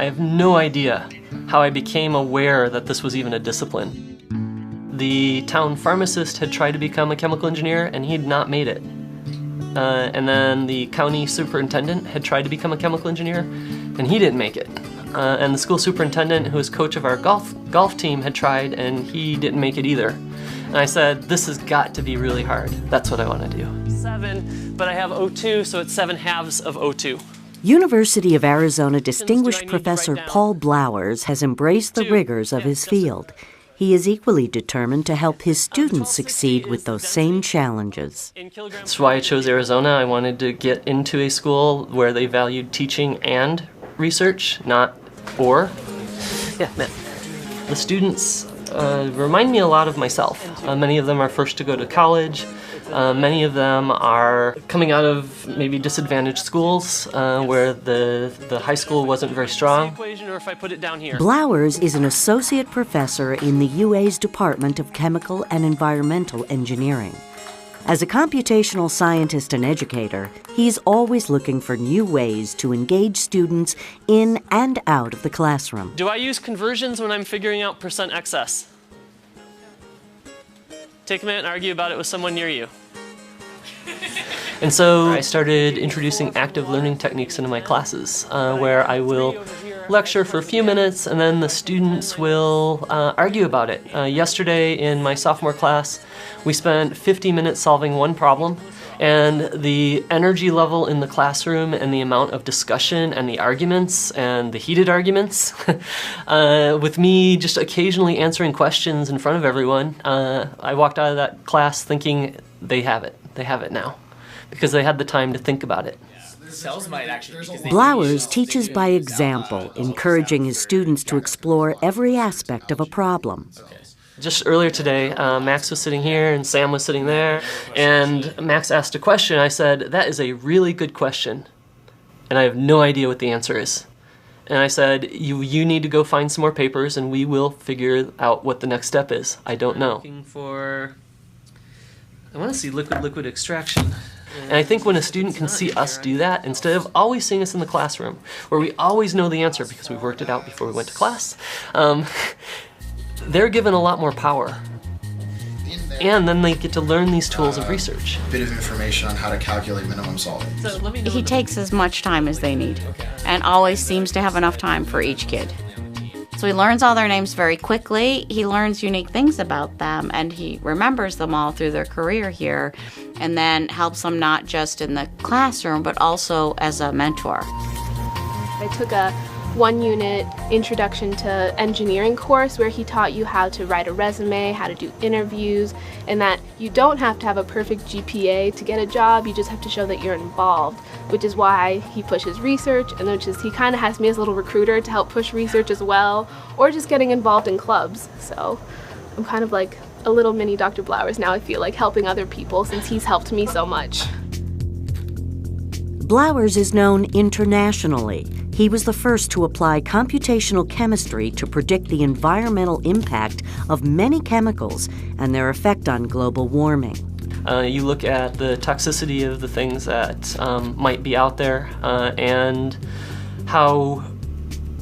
I have no idea how I became aware that this was even a discipline. The town pharmacist had tried to become a chemical engineer and he'd not made it. And then the county superintendent had tried to become a chemical engineer and he didn't make it. And the school superintendent, who was coach of our golf team, had tried and he didn't make it either. And I said, this has got to be really hard. That's what I want to do. 7, but I have O2, so it's 7/2 of O2. University of Arizona distinguished Professor Paul Blowers has embraced the rigors of his field. He is equally determined to help his students succeed with those same challenges. That's why I chose Arizona. I wanted to get into a school where they valued teaching and research, not or. Yeah, man. The students remind me a lot of myself. Many of them are first to go to college. Many of them are coming out of maybe disadvantaged schools where the high school wasn't very strong. Blowers is an associate professor in the UA's Department of Chemical and Environmental Engineering. As a computational scientist and educator, he's always looking for new ways to engage students in and out of the classroom. Do I use conversions when I'm figuring out percent excess? Take a minute and argue about it with someone near you. And so I started introducing active learning techniques into my classes, where I will lecture for a few minutes and then the students will argue about it. Yesterday in my sophomore class, we spent 50 minutes solving one problem, and the energy level in the classroom and the amount of discussion and the arguments and the heated arguments, with me just occasionally answering questions in front of everyone, I walked out of that class thinking they have it now, because they had the time to think about it. Blowers teaches by example, encouraging his students to explore every aspect of a problem. Just earlier today, Max was sitting here and Sam was sitting there, and Max asked a question. I said, that is a really good question, and I have no idea what the answer is. And I said, you need to go find some more papers and we will figure out what the next step is. I don't know. I want to see liquid extraction. And I think when a student can see us do that, instead of always seeing us in the classroom, where we always know the answer because we've worked it out before we went to class, they're given a lot more power. And then they get to learn these tools of research. A bit of information on how to calculate minimum salt. He takes as much time as they need and always seems to have enough time for each kid. So he learns all their names very quickly, he learns unique things about them, and he remembers them all through their career here, and then helps them not just in the classroom, but also as a mentor. I took a 1-unit introduction to engineering course where he taught you how to write a resume, how to do interviews, and that you don't have to have a perfect GPA to get a job, you just have to show that you're involved, which is why he pushes research, and which is he kind of has me as a little recruiter to help push research as well, or just getting involved in clubs. So I'm kind of like a little mini Dr. Blowers now, I feel like, helping other people since he's helped me so much. Blowers is known internationally. He was the first to apply computational chemistry to predict the environmental impact of many chemicals and their effect on global warming. You look at the toxicity of the things that might be out there and how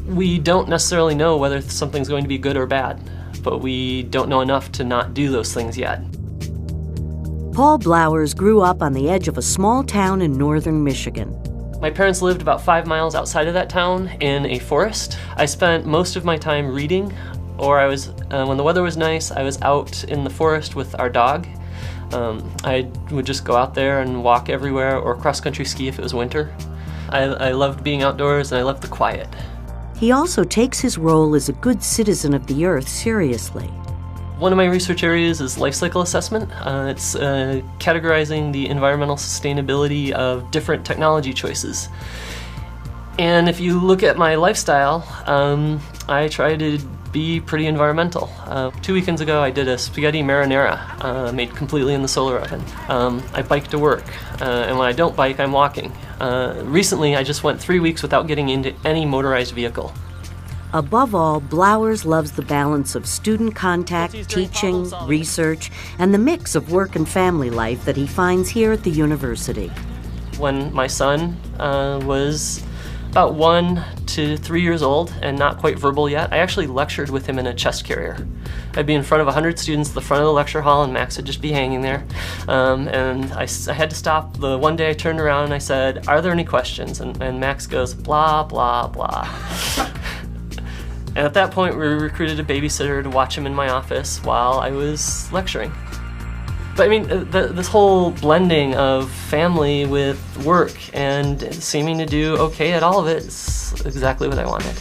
we don't necessarily know whether something's going to be good or bad, but we don't know enough to not do those things yet. Paul Blowers grew up on the edge of a small town in northern Michigan. My parents lived about 5 miles outside of that town in a forest. I spent most of my time reading, or I was, when the weather was nice, I was out in the forest with our dog. I would just go out there and walk everywhere or cross-country ski if it was winter. I loved being outdoors and I loved the quiet. He also takes his role as a good citizen of the Earth seriously. One of my research areas is life cycle assessment. It's categorizing the environmental sustainability of different technology choices. And if you look at my lifestyle, I try to be pretty environmental. 2 weekends ago I did a spaghetti marinara made completely in the solar oven. I bike to work, and when I don't bike, I'm walking. Recently I just went 3 weeks without getting into any motorized vehicle. Above all, Blowers loves the balance of student contact, teaching, research, and the mix of work and family life that he finds here at the university. When my son was about 1 to 3 years old and not quite verbal yet, I actually lectured with him in a chest carrier. I'd be in front of 100 students at the front of the lecture hall, and Max would just be hanging there. And I had to stop. The one day I turned around and I said, "Are there any questions?" And Max goes, "Blah, blah, blah." And at that point, we recruited a babysitter to watch him in my office while I was lecturing. But I mean, this whole blending of family with work and seeming to do okay at all of it is exactly what I wanted.